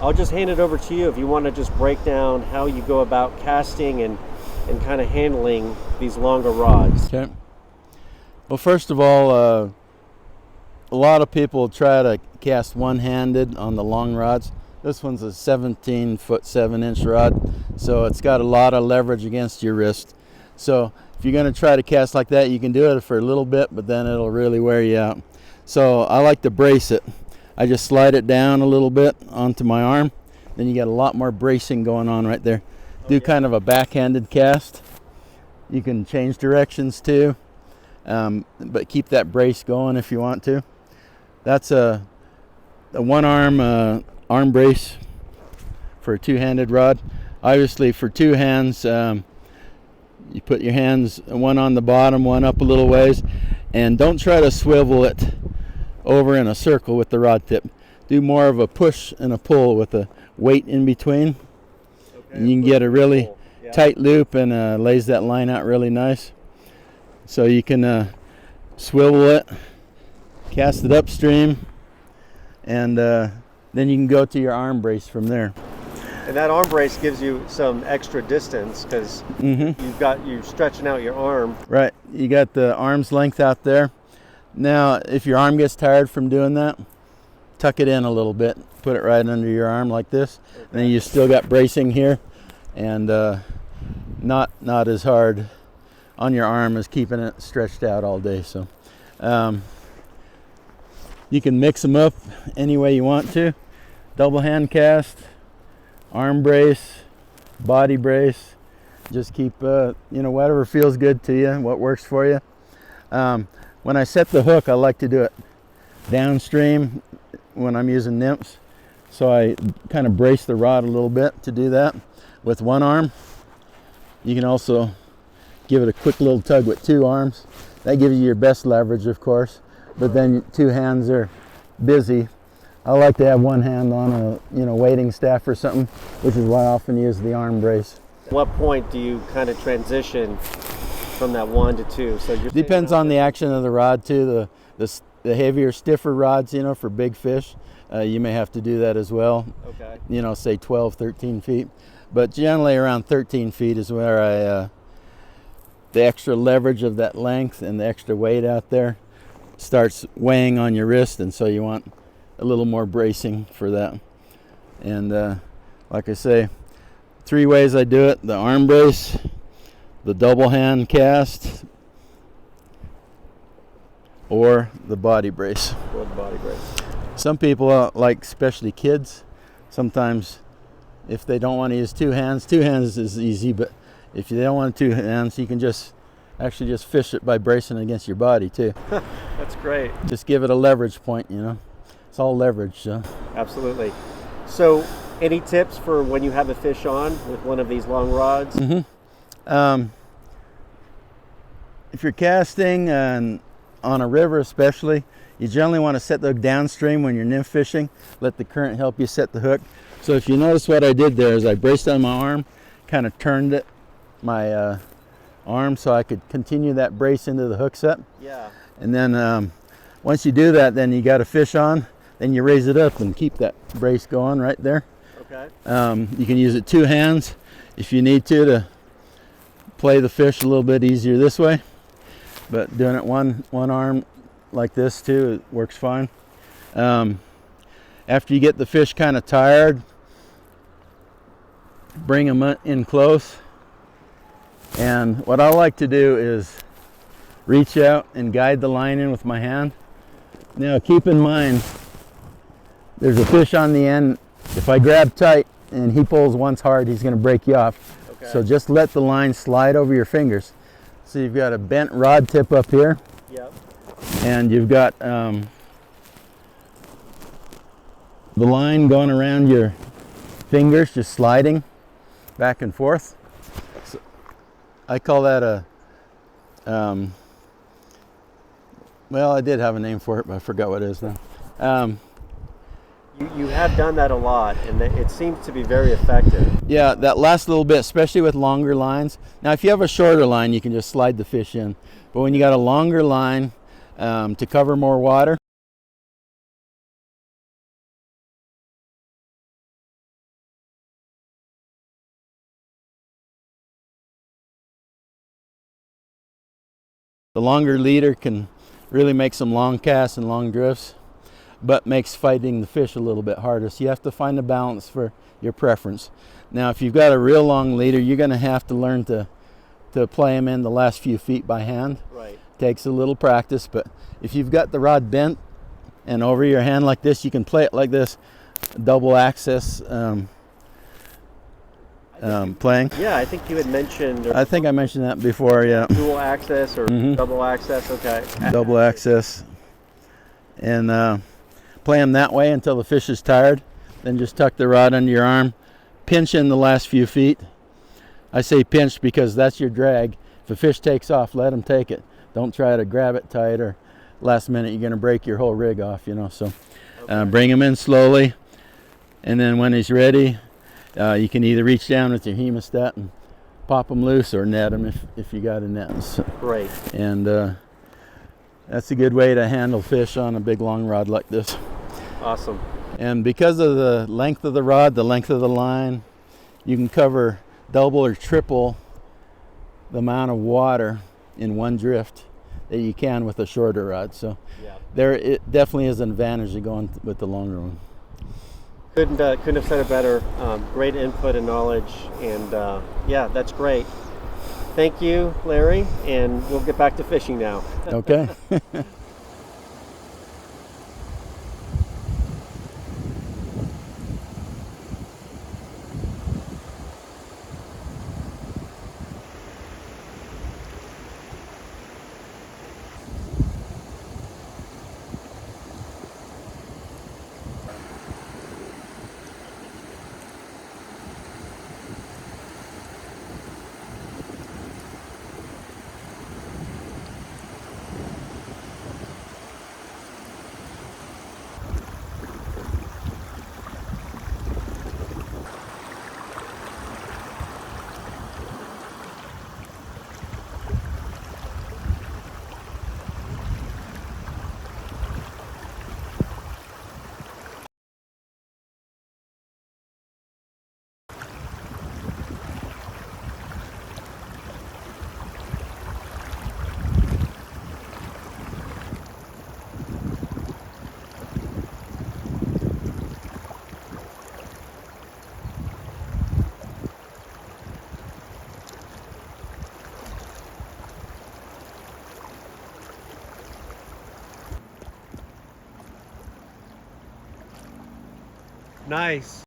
I'll just hand it over to you if you want to just break down how you go about casting and kind of handling these longer rods. Okay. Well, first of all, a lot of people try to cast one-handed on the long rods. This one's a 17-foot 7-inch rod, so it's got a lot of leverage against your wrist. So if you're going to try to cast like that, you can do it for a little bit, but then it'll really wear you out. So I like to brace it. I just slide it down a little bit onto my arm. Then you got a lot more bracing going on right there. Do kind of a backhanded cast. You can change directions too, but keep that brace going if you want to. That's a one-arm arm brace for a two-handed rod. Obviously for two hands, you put your hands, one on the bottom, one up a little ways, and don't try to swivel it over in a circle with the rod tip. Do more of a push and a pull with a weight in between. Okay, and you can get a really tight loop and lays that line out really nice. So you can swivel it, cast it upstream, and then you can go to your arm brace from there. And that arm brace gives you some extra distance because you're stretching out your arm. Right, you got the arm's length out there. Now, if your arm gets tired from doing that, tuck it in a little bit. Put it right under your arm like this. Okay. And then you still got bracing here, and not as hard on your arm as keeping it stretched out all day. So you can mix them up any way you want to. Double hand cast, arm brace, body brace. Just keep whatever feels good to you, what works for you. When I set the hook, I like to do it downstream when I'm using nymphs. So I kind of brace the rod a little bit to do that with one arm. You can also give it a quick little tug with two arms. That gives you your best leverage, of course, but then two hands are busy. I like to have one hand on a waiting staff or something, which is why I often use the arm brace. At what point do you kind of transition from that 1 to 2? So you're depends on the action of the rod too. The heavier, stiffer rods, for big fish, you may have to do that as well. Okay. Say 12, 13 feet. But generally around 13 feet is where the extra leverage of that length and the extra weight out there starts weighing on your wrist, and so you want a little more bracing for that. And like I say, 3 ways I do it: the arm brace, the double hand cast, or the body brace. Or the body brace. Some people, like especially kids, sometimes if they don't want to use two hands is easy, but if they don't want two hands, you can just fish it by bracing it against your body too. That's great. Just give it a leverage point, It's all leverage. So. Absolutely. So any tips for when you have a fish on with one of these long rods? If you're casting on a river especially, you generally want to set the hook downstream when you're nymph fishing. Let the current help you set the hook. So if you notice what I did there is I braced on my arm, kind of turned my arm so I could continue that brace into the hook set. Yeah. And then once you do that, then you got a fish on, then you raise it up and keep that brace going right there. Okay. You can use it two hands if you need to play the fish a little bit easier this way. But doing it one arm like this too, it works fine. After you get the fish kind of tired, bring them in close. And what I like to do is reach out and guide the line in with my hand. Now keep in mind, there's a fish on the end. If I grab tight and he pulls once hard, he's going to break you off. Okay. So just let the line slide over your fingers. So you've got a bent rod tip up here. Yep. And you've got the line going around your fingers, just sliding back and forth. So I call that a, well, I did have a name for it, but I forgot what it is now. You have done that a lot, and it seems to be very effective. Yeah, that last little bit, especially with longer lines. Now, if you have a shorter line, you can just slide the fish in. But when you got a longer line to cover more water, The longer leader can really make some long casts and long drifts, but makes fighting the fish a little bit harder. So you have to find a balance for your preference. Now, if you've got a real long leader, you're going to have to learn to play them in the last few feet by hand. Right. Takes a little practice, but if you've got the rod bent and over your hand like this, you can play it like this, double access playing. Yeah, I think you had mentioned. I think I mentioned that before, yeah. Dual access or double access, okay. Double access. And play them that way until the fish is tired. Then just tuck the rod under your arm, pinch in the last few feet. I say pinch because that's your drag. If a fish takes off, let him take it. Don't try to grab it tight, or last minute you're going to break your whole rig off, you know. So bring him in slowly, and then when he's ready, you can either reach down with your hemostat and pop him loose, or net him if you got a net. So, Great. and that's a good way to handle fish on a big long rod like this. Awesome. And because of the length of the rod, the length of the line, you can cover double or triple the amount of water in one drift that you can with a shorter rod. So it definitely is an advantage of going with the longer one. Couldn't have said it better. Great input and knowledge, and yeah, that's great. Thank you, Larry, and we'll get back to fishing now. Okay. Nice.